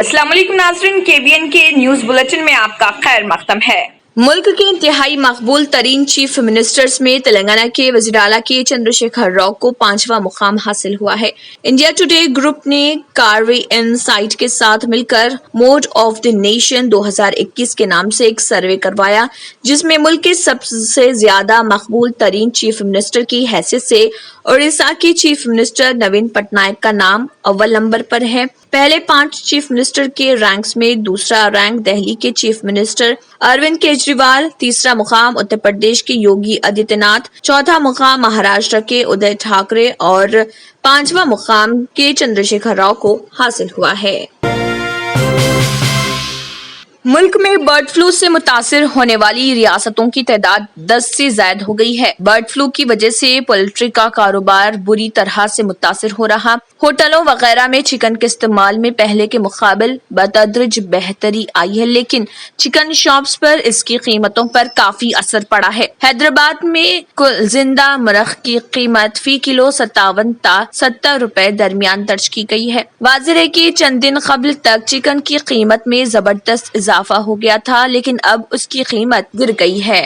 अस्सलाम वालेकुम नाज़रीन, KBN के न्यूज़ बुलेटिन में आपका खैर मक़दम है। मुल्क के इंतहाई मकबूल तरीन चीफ मिनिस्टर्स में तेलंगाना के वज़ीर आला के चंद्रशेखर राव को 5वां मुकाम हासिल हुआ है। इंडिया टुडे ग्रुप ने कार्वे इनसाइट के साथ मिलकर मोड ऑफ द नेशन 2021 के नाम से एक सर्वे करवाया, जिसमें मुल्क के सबसे ज्यादा मकबूल तरीन चीफ मिनिस्टर की हैसियत से उड़ीसा के चीफ मिनिस्टर नवीन पटनायक का नाम अव्वल नंबर पर है। पहले 5 चीफ मिनिस्टर के रैंक्स में दूसरा रैंक दिल्ली के चीफ मिनिस्टर अरविंद केजरीवाल, तीसरा मुकाम उत्तर प्रदेश के योगी आदित्यनाथ, चौथा मुकाम महाराष्ट्र के उदय ठाकरे और 5वां मुकाम के चंद्रशेखर राव को हासिल हुआ है। मुल्क में बर्ड फ्लू से मुतासिर होने वाली रियासतों की तादाद 10 से ज्यादा हो गई है। बर्ड फ्लू की वजह से पोल्ट्री का कारोबार बुरी तरह से मुतासिर हो रहा। होटलों वगैरह में चिकन के इस्तेमाल में पहले के मुकाबले बतदरीज बेहतरी आई है, लेकिन चिकन शॉप्स पर इसकी कीमतों पर काफी असर पड़ा है। हैदराबाद में कुल जिंदा मुर्ग की कीमत फी किलो 57 ता 70 रुपए दरमियान दर्ज की गई है। वाज़ेह है कि चंद दिन कबल तक चिकन की कीमत में जबरदस्त इजाफा हो गया था, लेकिन अब उसकी कीमत गिर गई है।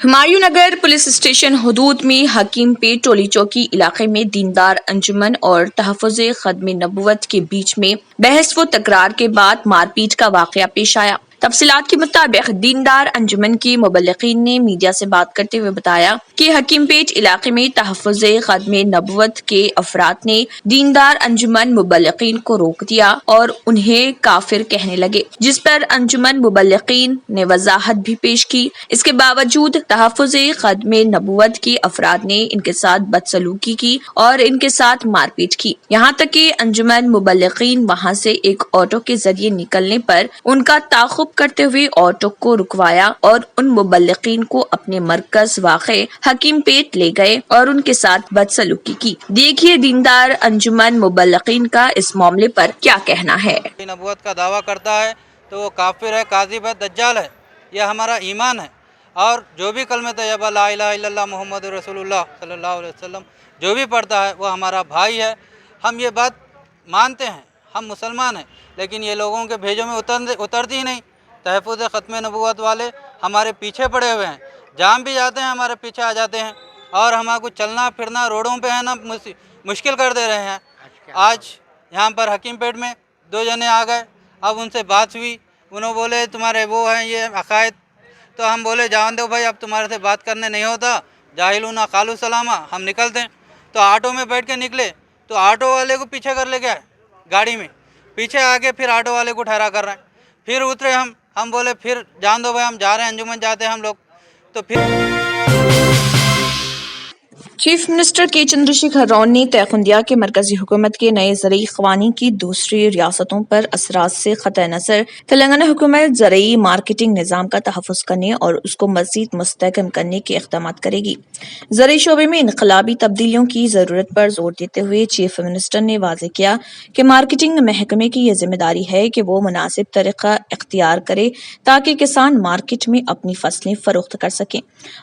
हुमायूं नगर पुलिस स्टेशन हुदूद में हकीम पेट टोली चौकी इलाके में दीनदार अंजुमन और तहफ़्फ़ुज़े ख़त्म नबुव्वत के बीच में बहस व तकरार के बाद मारपीट का वाक़या पेश आया। तफसीलात के मुताबिक दीनदार अंजुमन की मुबल्लिगीन ने मीडिया से बात करते हुए बताया कि हकीम पेट इलाके में तहफ़्फ़ुज़े ख़त्म नबुव्वत के अफराद ने दीनदार अंजुमन मुबल्लिगीन को रोक दिया और उन्हें काफिर कहने लगे, जिस पर अंजुमन मुबल्लिगीन ने वजाहत भी पेश की। इसके बावजूद तहफ़्फ़ुज़े ख़त्म नबुव्वत के अफराद ने इनके साथ बदसलूकी की और इनके साथ मारपीट की, यहाँ तक कि अंजुमन मुबल्लिगीन वहाँ से एक ऑटो के जरिए निकलने पर उनका ताक़ुब करते हुए ऑटो को रुकवाया और उन मुबल्लिगीन को अपने मरकज वाक़े हकीम पेट ले गए और उनके साथ बदसलूकी की। देखिए दीनदार अंजुमन मुबल्लिगीन का इस मामले पर क्या कहना है। नबूवत का दावा करता है तो वो काफिर है, काज़िब है, दज्जाल है। यह हमारा ईमान है और जो भी कलमे तैयबा ला इलाहा इल्लल्लाह मुहम्मद रसूलुल्लाह सल्लल्लाहु अलैहि वसल्लम जो भी पढ़ता है वो हमारा भाई है। हम ये बात मानते हैं, हम मुसलमान हैं, लेकिन ये लोगों के भेजों में उतरती ही नहीं। तहफ़्फ़ुज़े ख़त्म नबुव्वत वाले हमारे पीछे पड़े हुए हैं, जहाँ भी जाते हैं हमारे पीछे आ जाते हैं और हमारे चलना फिरना रोडों पे है ना मुश्किल कर दे रहे हैं। आज यहाँ पर हकीम पेट में 2 जने आ गए, अब उनसे बात हुई, उन्होंने बोले तुम्हारे वो हैं ये अकायद, तो हम बोले जान दो भाई, अब तुम्हारे से बात करने नहीं होता, जाहिलूना कालू सलामा। हम निकलते हैं तो ऑटो में बैठ के निकले तो ऑटो वाले को पीछे कर ले गया गाड़ी में, पीछे आके फिर ऑटो वाले को ठहरा कर रहे हैं। फिर उतरे हम बोले फिर जान दो भाई, हम जा रहे हैं, अंजुमन जाते हैं हम लोग। तो फिर चीफ मिनिस्टर के चंद्रशेखर राव ने तयखुन दिया कि मरकजी हुकूमत के नए ज़रई क़वानीन की दूसरी रियासतों पर असरात से ख़त नज़र तेलंगाना हुकूमत ज़रई मार्केटिंग निज़ाम का तहफ़्फ़ुज़ करने और उसको मज़ीद मुस्तहकम करने के इक़दाम करेगी। ज़रई शोबे में इनक़लाबी तब्दीलियों की ज़रूरत पर जोर देते हुए चीफ मिनिस्टर ने वाज़ेह किया कि मार्केटिंग महकमे की यह जिम्मेदारी है कि वो मुनासिब तरीक़ा इख्तियार करे ताकि किसान मार्केट में अपनी फसलें फ़रोख्त कर सकें।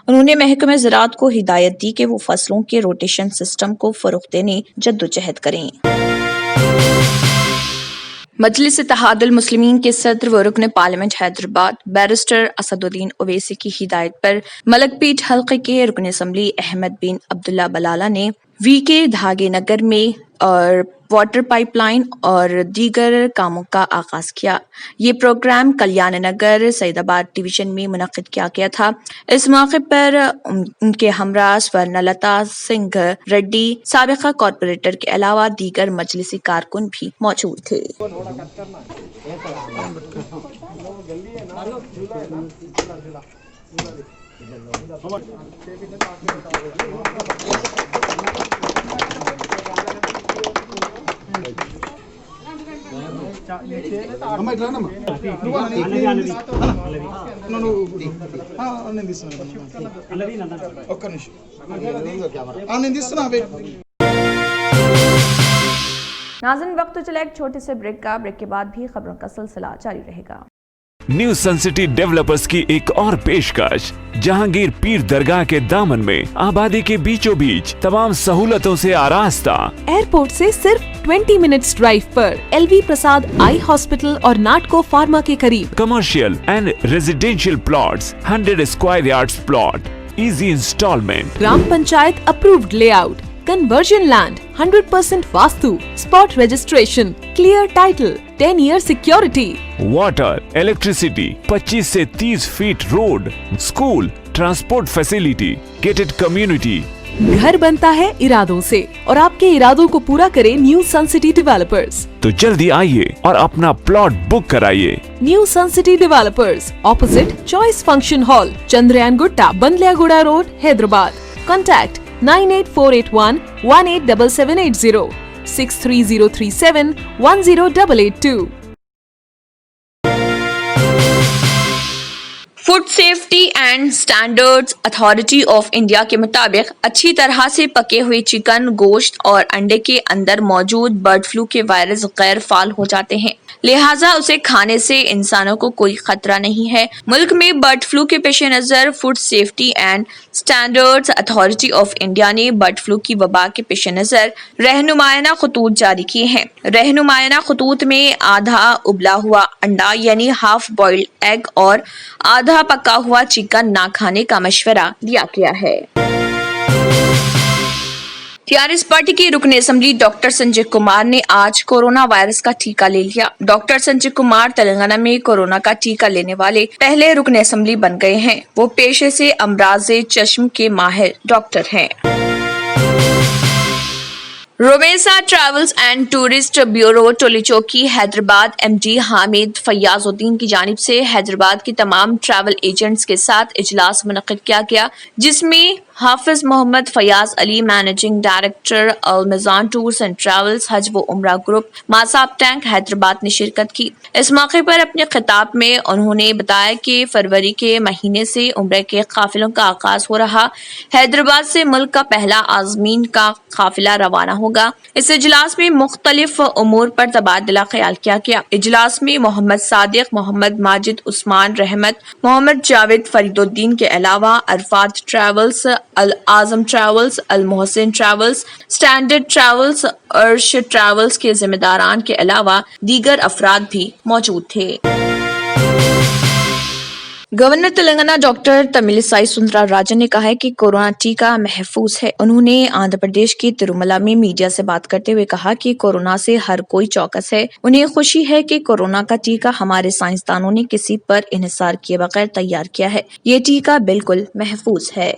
उन्होंने महकमे ज़राअत को हिदायत दी कि वो फसलों के रोटेशन सिस्टम को फरोग़ देने जद्दोजहद करें। मजलिस इत्तेहादुल मुस्लिमीन के सदर व रुकन पार्लियामेंट हैदराबाद बैरिस्टर असदुद्दीन ओवैसी की हिदायत पर मलकपेट हल्के के रुकन असम्बली अहमद बिन अब्दुल्ला बलाला ने वीके धागे नगर में और वाटर पाइपलाइन और दीगर कामों का आगाज किया। ये प्रोग्राम कल्याण नगर सईदाबाद डिवीजन में मुनक़िद किया गया था। इस मौके पर उनके हमरा स्वर्णलता सिंह रेड्डी साबिक़ा कॉर्पोरेटर के अलावा दीगर मजलिसी कारकुन भी मौजूद थे। नाज़रीन वक्त तो चला एक छोटे से ब्रेक का, ब्रेक के बाद भी खबरों का सिलसिला जारी रहेगा। न्यू सन सिटी डेवलपर्स की एक और पेशकश, जहांगीर पीर दरगाह के दामन में आबादी के बीचों बीच तमाम सहूलतों से आरास्ता। एयरपोर्ट से सिर्फ 20 मिनट्स ड्राइव पर LV प्रसाद आई हॉस्पिटल और नाटको फार्मा के करीब। Commercial and residential plots, 100 square yards plot, easy installment. Gram panchayat approved layout, conversion land, 100% vastu, spot registration, clear title, 10 year security. Water, electricity, 25 से 30 feet road, school, transport facility, gated community. घर बनता है इरादों से और आपके इरादों को पूरा करे न्यू सन सिटी डेवलपर्स। तो जल्दी आइए और अपना प्लॉट बुक कराइए। New sun city developers, opposite choice function hall, Chandrayangutta, Bandlaguda road, Hyderabad. Contact 98481 187780, 63037 10882। Food safety and standards authority of India के मुताबिक अच्छी तरह से पके हुए चिकन, गोश्त और अंडे के अंदर मौजूद बर्ड फ्लू के वायरस गैर फाल हो जाते हैं, लिहाजा उसे खाने से इंसानों को कोई खतरा नहीं है। मुल्क में बर्ड फ्लू के पेश नज़र food safety and standards authority of India ने बर्ड फ्लू की वबा के पेश नज़र रहनुमायाना खतूत जारी किए हैं। रहनुमायाना खतूत में आधा उबला हुआ अंडा यानी हाफ बॉइल्ड एग और आधा पका हुआ चिकन ना खाने का मशवरा दिया गया है। टीआरएस पार्टी के रुकन असेंबली डॉक्टर संजय कुमार ने आज कोरोना वायरस का टीका ले लिया। डॉक्टर संजय कुमार तेलंगाना में कोरोना का टीका लेने वाले पहले रुकन असेंबली बन गए हैं। वो पेशे से अमराज़े चश्म के माहिर डॉक्टर हैं। Romesa travels and tourist bureau Tolichowki Hyderabad MD Hamid Fayazuddin की जानिब से हैदराबाद के तमाम ट्रैवल एजेंट्स के साथ इजलास मुनक्किद किया गया, जिसमें Hafiz Mohammed Fayaz Ali, managing director Al Mizan tours and travels, Hajj व उम्रा ग्रुप, मासाब टैंक हैदराबाद ने शिरकत की। इस मौके पर अपने खिताब में उन्होंने बताया कि फरवरी के महीने से उम्रे के काफिलों का आगाज हो रहा। हैदराबाद से मुल्क का पहला आज़मीन का काफिला रवाना होगा। इस इजलास में मुख्तलिफ उमूर पर तबादला ख्याल किया गया। इजलास में मोहम्मद सादिक, मोहम्मद माजिद, उस्मान रहमत, मोहम्मद जावेद फरीदुद्दीन के अलावा अरफात ट्रैवल्स, अल आजम ट्रैवल्स, अल मोहसिन ट्रैवल्स, स्टैंडर्ड ट्रैवल्स, अर्श ट्रैवल्स के जिम्मेदारान के अलावा दीगर अफराद भी मौजूद थे। गवर्नर तेलंगाना डॉक्टर तमिलिसाई सुंदरराजन ने कहा है कि कोरोना टीका महफूज है। उन्होंने आंध्र प्रदेश के तिरुमला में मीडिया से बात करते हुए कहा कि कोरोना से हर कोई चौकस है। उन्हें खुशी है कि कोरोना का टीका हमारे साइंसदानों ने किसी पर इन्हिसार किए बगैर तैयार किया है। ये टीका बिल्कुल महफूज है।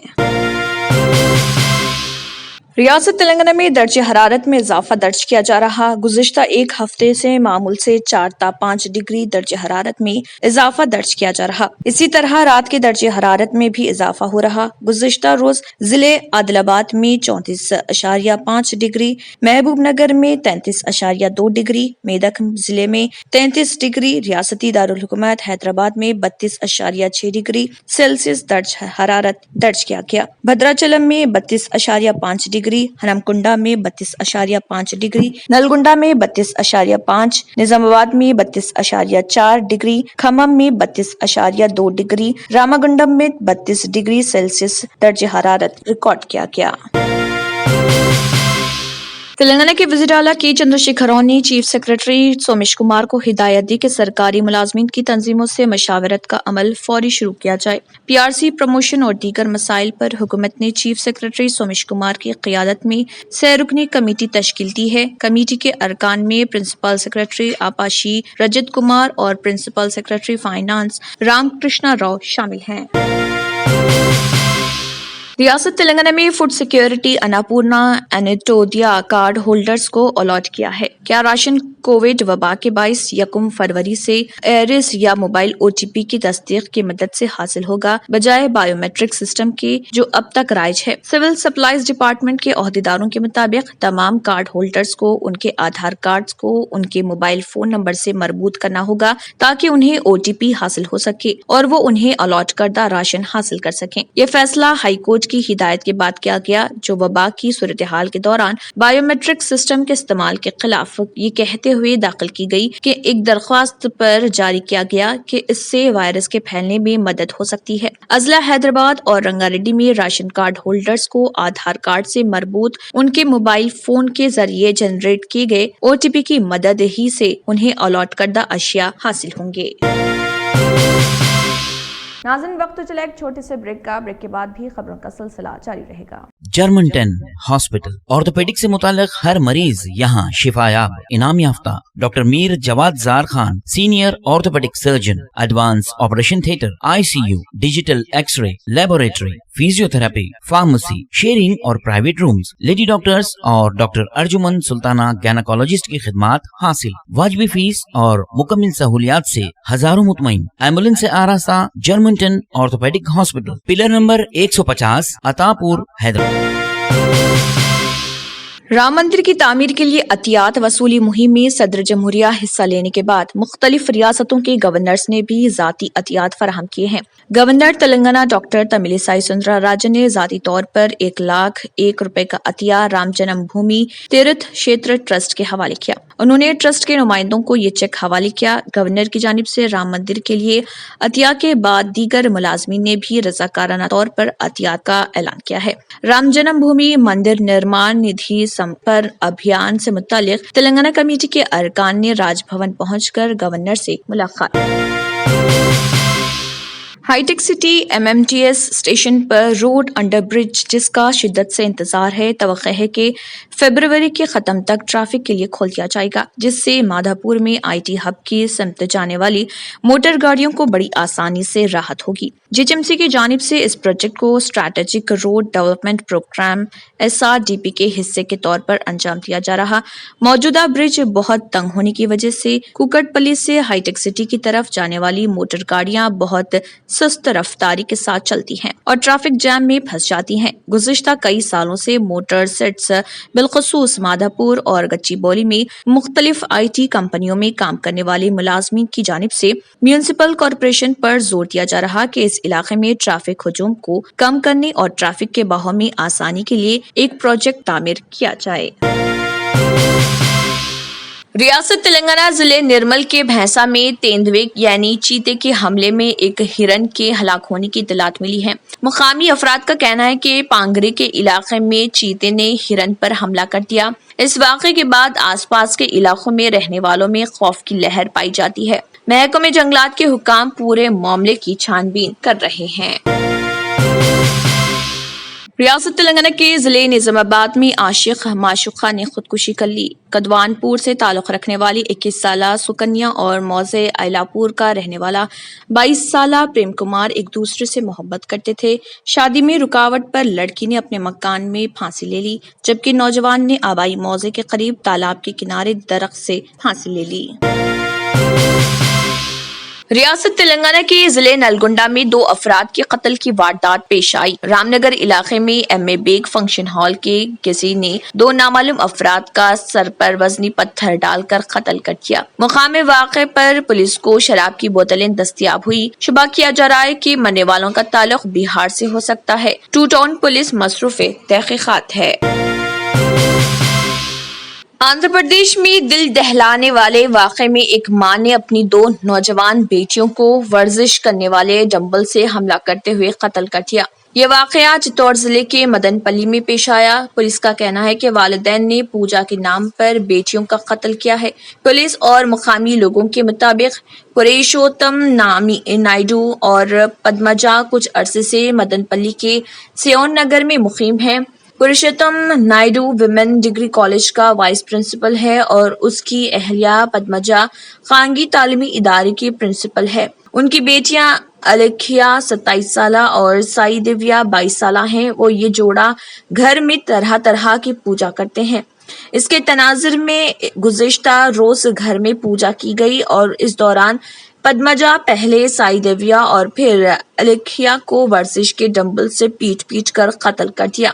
रियासत तेलंगाना में दर्जे हरारत में इजाफा दर्ज किया जा रहा। गुज़िश्ता एक हफ्ते से मामूल से 4 ता 5 डिग्री दर्जे हरारत में इजाफा दर्ज किया जा रहा। इसी तरह रात के दर्जे हरारत में भी इजाफा हो रहा। गुज़िश्ता रोज जिले आदिलाबाद में 34.5 डिग्री, महबूब नगर में 33.2 डिग्री, मेदक जिले में 33 डिग्री, रियासती दारुल हुकूमत हैदराबाद में 32.6 डिग्री सेल्सियस दर्ज हरारत दर्ज किया गया। भद्राचलम में 32.5 डिग्री, हनमकुंडा में 32.5 डिग्री, नलगुंडा में 32.5, निजामाबाद में 32.4 डिग्री, खम्मम में 32.2 डिग्री, रामागुंडम में 32 डिग्री सेल्सियस दर्ज हरारत रिकॉर्ड किया गया। तेलंगाना के वज़ीर आला के चंद्रशेखर राव ने चीफ सेक्रेटरी सोमेश कुमार को हिदायत दी कि सरकारी मुलाजमीन की तंजीमों से मशावरत का अमल फौरी शुरू किया जाए। PRC प्रमोशन और दीगर मसाइल पर हुकूमत ने चीफ सेक्रेटरी सोमेश कुमार की क़ियादत में सैरुकनी कमेटी तश्कील दी है। कमेटी के अरकान में प्रिंसिपल सेक्रेटरी आपाशी रजत कुमार और principal secretary finance Ramakrishna Rao शामिल हैं। रियासत तेलंगाना में food security Annapurna Antyodaya card holders को अलॉट किया है। क्या राशन कोविड वबा के 22 फरवरी से एरिस या मोबाइल OTP की तस्दीक की मदद से हासिल होगा, बजाय बायोमेट्रिक सिस्टम के जो अब तक राइज है। सिविल सप्लाईज डिपार्टमेंट के ओहदेदारों के मुताबिक तमाम कार्ड होल्डर्स को उनके आधार कार्ड्स को उनके मोबाइल फोन नंबर से मरबूत करना होगा ताकि उन्हें OTP हासिल हो सके और वो उन्हें अलॉट करदा राशन हासिल कर सकें। ये फैसला हाई कोर्ट کی ہدایت کے بعد کیا گیا، جو وبا کی صورتحال کے دوران بائیو میٹرک سسٹم کے استعمال کے خلاف یہ کہتے ہوئے داخل کی گئی کہ ایک درخواست پر جاری کیا گیا کہ اس سے وائرس کے پھیلنے میں مدد ہو سکتی ہے۔ اضلاع حیدرآباد اور رنگا ریڈی میں راشن کارڈ ہولڈرز کو آدھار کارڈ سے مربوط ان کے موبائل فون کے ذریعے جنریٹ کیے گئے OTP کی مدد ہی سے انہیں الاٹ کردہ اشیاء حاصل ہوں گے۔ ناظرین، وقت تو چلا ایک چھوٹے سے بریک کا، بریک کے بعد بھی خبروں کا سلسلہ جاری رہے گا۔ جرمنٹن ہاسپٹل آرتھوپیڈک سے متعلق ہر مریض یہاں شفا یاب، انعام یافتہ ڈاکٹر میر جواد زار Khan, senior orthopaedic surgeon, advance operation theatre, ICU، digital X ray, laboratory, physio therapy, pharmacy, sharing اور پرائیویٹ رومز، لیڈی ڈاکٹرز اور ڈاکٹر ارجمن سلطانہ گینیکولوجسٹ کی خدمات حاصل، واجبی فیس اور مکمل سہولیات سے ہزاروں مطمئن، ایمبولینس سے آراستہ جرمنٹن آرتھوپیڈک ہاسپٹل، پلر نمبر 150، عطا پور، حیدرآباد۔ رام مندر کی تعمیر کے لیے عطیات وصولی مہم میں صدر جمہوریہ حصہ لینے کے بعد مختلف ریاستوں کے گورنرز نے بھی ذاتی عطیات فراہم کیے ہیں۔ گورنر تلنگانہ ڈاکٹر تمل سائی سندرا راجن نے ذاتی طور پر 1,01,000 روپے کا عطیہ رام جنم بھومی تیرتھ شیتر ٹرسٹ کے حوالے کیا۔ انہوں نے ٹرسٹ کے نمائندوں کو یہ چیک حوالے کیا۔ گورنر کی جانب سے رام مندر کے لیے عطیہ کے بعد دیگر ملازمین نے بھی رضاکارانہ طور پر عطیات کا اعلان کیا ہے۔ رام جنم بھومی مندر نرمان ندھی سمپر ابھیان سے متعلق تلنگانہ کمیٹی کے ارکان نے راج بھون پہنچ کر گورنر سے ملاقات۔ High tech city MMTS station پر روڈ انڈر برج جس کا شدت سے انتظار ہے، توقع ہے کہ فروری کے ختم تک ٹریفک کے لیے کھول دیا جائے گا، جس سے مادھا پور میں IT ہب کی سمت جانے والی موٹر گاڑیوں کو بڑی آسانی سے راحت ہوگی۔ GHMC کی جانب سے اس پروجیکٹ کو strategic road development program SRDP کے حصے کے طور پر انجام دیا جا رہا۔ موجودہ برج بہت تنگ ہونے کی وجہ سے کوکٹ پلی سے ہائی ٹیک سٹی کی طرف جانے والی موٹر گاڑیاں بہت سست رفتاری کے ساتھ چلتی ہیں اور ٹریفک جام میں پھنس جاتی ہیں۔ گزشتہ کئی سالوں سے موٹر سیٹس بالخصوص مادھا پور اور گچی بولی میں مختلف IT کمپنیوں میں کام کرنے والے ملازمین کی جانب سے میونسپل کارپوریشن پر زور دیا جا رہا کہ اس علاقے میں ٹریفک ہجوم کو کم کرنے اور ٹریفک کے بہاؤ میں آسانی کے لیے ایک پروجیکٹ تعمیر کیا جائے۔ ریاست تلنگانہ ضلع نرمل کے بھینسا میں تیندوے یعنی چیتے کے حملے میں ایک ہرن کے ہلاک ہونے کی اطلاعات ملی ہے۔ مقامی افراد کا کہنا ہے کہ پانگرے کے علاقے میں چیتے نے ہرن پر حملہ کر دیا۔ اس واقعے کے بعد آس پاس کے علاقوں میں رہنے والوں میں خوف کی لہر پائی جاتی ہے۔ محکمہ جنگلات کے حکام پورے معاملے کی چھان بین کر رہے ہیں۔ ریاست تلنگانہ کے ضلع نظام آباد میں عاشق معشوقہ نے خودکشی کر لی۔ کدوان پور سے تعلق رکھنے والی 21 سالہ سکنیا اور موضع ایلاپور کا رہنے والا 22 سالہ پریم کمار ایک دوسرے سے محبت کرتے تھے۔ شادی میں رکاوٹ پر لڑکی نے اپنے مکان میں پھانسی لے لی، جبکہ نوجوان نے آبائی موضع کے قریب تالاب کے کنارے درخت سے پھانسی لے لی۔ ریاست تلنگانہ کے ضلع نلگنڈا میں 2 افراد کے قتل کی واردات پیش آئی۔ رام نگر علاقے میں MA بیگ فنکشن ہال کے کسی نے 2 نامعلوم افراد کا سر پر وزنی پتھر ڈال کر قتل کر دیا۔ مقام واقعے پر پولیس کو شراب کی بوتلیں دستیاب ہوئی۔ شبہ کیا جا رہا ہے کہ مرنے والوں کا تعلق بہار سے ہو سکتا ہے۔ 2 ٹاؤن پولیس مصروف تحقیقات ہے۔ آندھرا پردیش میں دل دہلانے والے واقعے میں ایک ماں نے اپنی 2 نوجوان بیٹیوں کو ورزش کرنے والے ڈمبل سے حملہ کرتے ہوئے قتل کر دیا۔ یہ واقعہ چتور ضلع کے مدن پلی میں پیش آیا۔ پولیس کا کہنا ہے کہ والدین نے پوجا کے نام پر بیٹیوں کا قتل کیا ہے۔ پولیس اور مقامی لوگوں کے مطابق پریشوتم نائیڈو اور پدمجا کچھ عرصے سے مدن پلی کے سیون نگر میں مقیم ہیں۔ Purushottam Naidu women degree college کا وائس پرنسپل ہے اور اس کی اہلیہ پدمجا خانگی تعلیمی ادارے کی پرنسپل ہے۔ ان کی بیٹیاں الیکھیا 27 سالہ اور سائی دیویا 22 سالہ ہیں۔ وہ یہ جوڑا گھر میں طرح طرح کی پوجا کرتے ہیں۔ اس کے تناظر میں گزشتہ روز گھر میں پوجا کی گئی اور اس دوران پدمجا پہلے سائی دیویا اور پھر الیکھیا کو ورزش کے ڈمبل سے پیٹ کر قتل کر دیا۔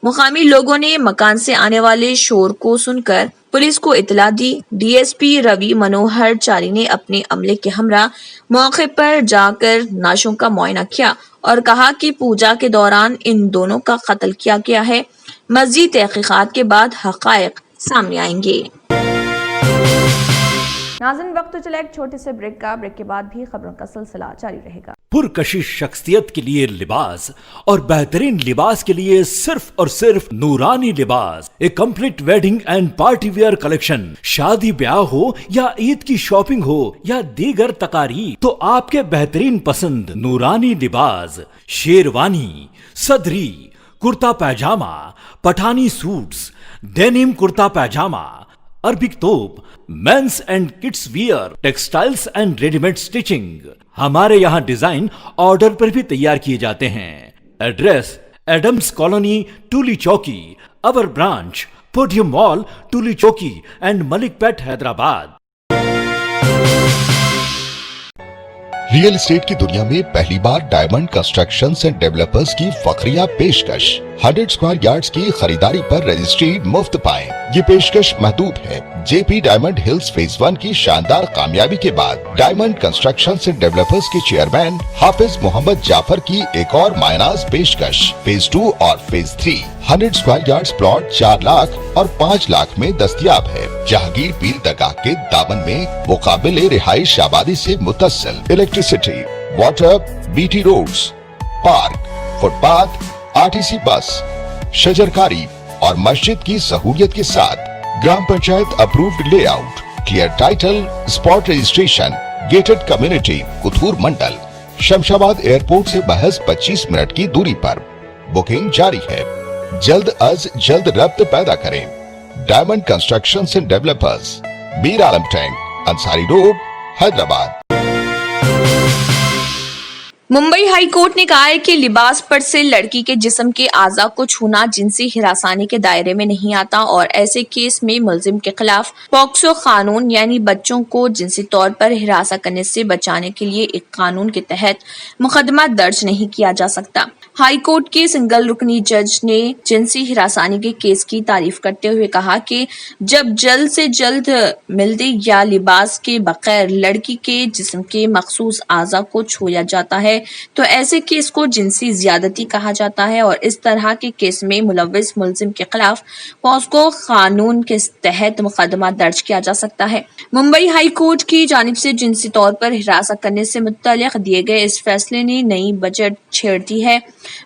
مقامی لوگوں نے مکان سے آنے والے شور کو سن کر پولیس کو اطلاع دی۔ DSP روی منوہر چاری نے اپنے عملے کے ہمراہ موقع پر جا کر نعشوں کا معائنہ کیا اور کہا کہ پوجا کے دوران ان دونوں کا قتل کیا گیا ہے. مزید تحقیقات کے بعد حقائق سامنے آئیں گے. ناظرین وقت تو چلا ایک چھوٹے سے بریک کا. بریک کے بعد بھی خبروں کا سلسلہ جاری رہے گا. پرکشش شخصیت کے لیے لباس اور بہترین لباس کے لیے صرف اور صرف نورانی لباس، ایک complete wedding and party wear collection. شادی بیاہ ہو یا عید کی شاپنگ ہو یا دیگر تقاریب، تو آپ کے بہترین پسند نورانی لباس، شیروانی، صدری، کرتا پیجامہ، پٹھانی سوٹس، ڈینم کرتا پیجامہ، عربک توپ، means and kids wear, textiles and ready made stitching. ہمارے یہاں ڈیزائن آرڈر پر بھی تیار کیے جاتے ہیں. Address Adams colony, Toli Chowki. اور branch podium mall, Tolichowki and Malakpet, Hyderabad. Real estate کی دنیا میں پہلی بار ڈائمنڈ کنسٹرکشنز اینڈ ڈیولپرز کی فخریہ پیشکش. 100 اسکوائر یارڈز کی خریداری پر رجسٹری مفت پائیں. یہ پیشکش محدود ہے. جے پی ڈائمنڈ ہلز فیز 1 کی شاندار کامیابی کے بعد ڈائمنڈ کنسٹرکشنز اینڈ ڈیولپرز کے چیئرمین حافظ محمد جعفر کی ایک اور مائناز پیشکش. فیز 2 اور phase 3 100 square yards plot 4 lakh اور 5 لاکھ میں دستیاب ہے. جہانگیر پیر درگاہ کے دامن میں مقابل رہائش آبادی سے متصل. Electricity, water, B T roads, park, foot path, RTC bus, شجرکاری اور مسجد کی سہولیت کے ساتھ gram panchayat approved layout, clear title, spot registration, gated community, Kothur mandal, Shamshabad airport سے محض 25 منٹ کی دوری پر. بکنگ جاری ہے. جلد از جلد ربط پیدا کریں. Diamond Constructions and developers, Mir Alam tank, Ansari road, Hyderabad. Mumbai high court نے کہا ہے کہ لباس پر سے لڑکی کے جسم کے اعضاء کو چھونا جنسی ہراسانی کے دائرے میں نہیں آتا اور ایسے کیس میں ملزم کے خلاف پوکسو قانون یعنی بچوں کو جنسی طور پر ہراساں کرنے سے بچانے کے لیے ایک قانون کے تحت مقدمہ درج نہیں کیا جا سکتا. ہائی کورٹ کے سنگل رکنی جج نے جنسی ہراسانی کے کیس کی تعریف کرتے ہوئے کہا کہ جب جلد سے جلد ملدی یا لباس کے بغیر لڑکی کے جسم کے مخصوص اعضاء کو چھویا جاتا ہے تو ایسے کیس کو جنسی زیادتی کہا جاتا ہے اور اس طرح کے کیس میں ملوث ملزم کے خلاف پوکسو قانون کے تحت مقدمہ درج کیا جا سکتا ہے. ممبئی ہائی کورٹ کی جانب سے جنسی طور پر ہراساں کرنے سے متعلق دیے گئے اس فیصلے نے نئی بجٹ چھیڑ دی ہے.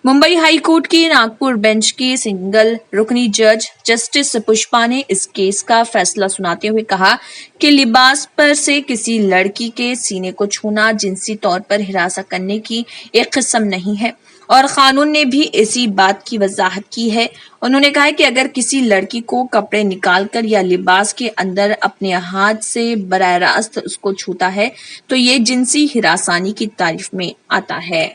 ممبئی ہائی کورٹ کی ناگپور بینچ کی سنگل رکنی جج جسٹس پشپا نے اس کیس کا فیصلہ سناتے ہوئے کہا کہ لباس پر سے کسی لڑکی کے سینے کو چھونا جنسی طور پر ہراساں کرنے کی ایک قسم نہیں ہے اور قانون نے بھی اسی بات کی وضاحت کی ہے. انہوں نے کہا کہ اگر کسی لڑکی کو کپڑے نکال کر یا لباس کے اندر اپنے ہاتھ سے براہ راست اس کو چھوتا ہے تو یہ جنسی ہراسانی کی تعریف میں آتا ہے.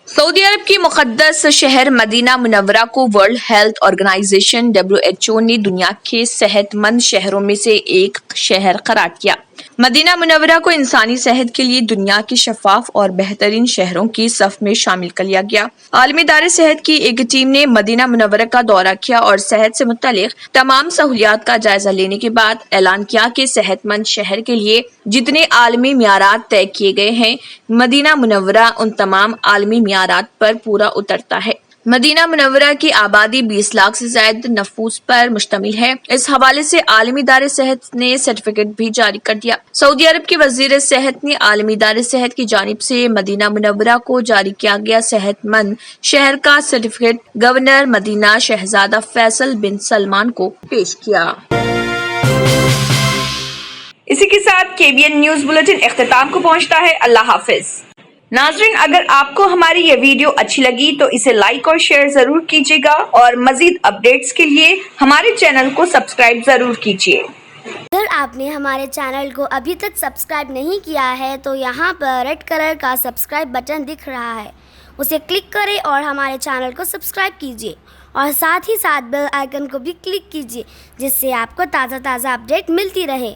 سعودی عرب کی مقدس شہر مدینہ منورہ کو ورلڈ ہیلتھ آرگنائزیشن WHO نے دنیا کے صحت مند شہروں میں سے ایک شہر قرار کیا. مدینہ منورہ کو انسانی صحت کے لیے دنیا کے شفاف اور بہترین شہروں کی صف میں شامل کر لیا گیا. عالمی ادارے صحت کی ایک ٹیم نے مدینہ منورہ کا دورہ کیا اور صحت سے متعلق تمام سہولیات کا جائزہ لینے کے بعد اعلان کیا کہ صحت مند شہر کے لیے جتنے عالمی معیارات طے کیے گئے ہیں مدینہ منورہ ان تمام عالمی معیارات پر پورا اترتا ہے. مدینہ منورہ کی آبادی 20 لاکھ سے زائد نفوس پر مشتمل ہے. اس حوالے سے عالمی ادارے صحت نے سرٹیفکیٹ بھی جاری کر دیا. سعودی عرب کے وزیر صحت نے عالمی ادارے صحت کی جانب سے مدینہ منورہ کو جاری کیا گیا صحت مند شہر کا سرٹیفکیٹ گورنر مدینہ شہزادہ فیصل بن سلمان کو پیش کیا. اسی کے ساتھ KBN نیوز بلیٹن اختتام کو پہنچتا ہے. اللہ حافظ. ناظرین اگر آپ کو ہماری یہ ویڈیو اچھی لگی تو اسے لائک اور شیئر ضرور کیجیے گا اور مزید اپڈیٹس کے لیے ہمارے چینل کو سبسکرائب ضرور کیجیے. اگر آپ نے ہمارے چینل کو ابھی تک سبسکرائب نہیں کیا ہے تو یہاں پر ریڈ کلر کا سبسکرائب بٹن دکھ رہا ہے, اسے کلک کریں اور ہمارے چینل کو سبسکرائب کیجیے اور ساتھ ہی ساتھ بیل آئیکن کو بھی کلک کیجیے جس سے آپ کو تازہ اپڈیٹ ملتی رہے.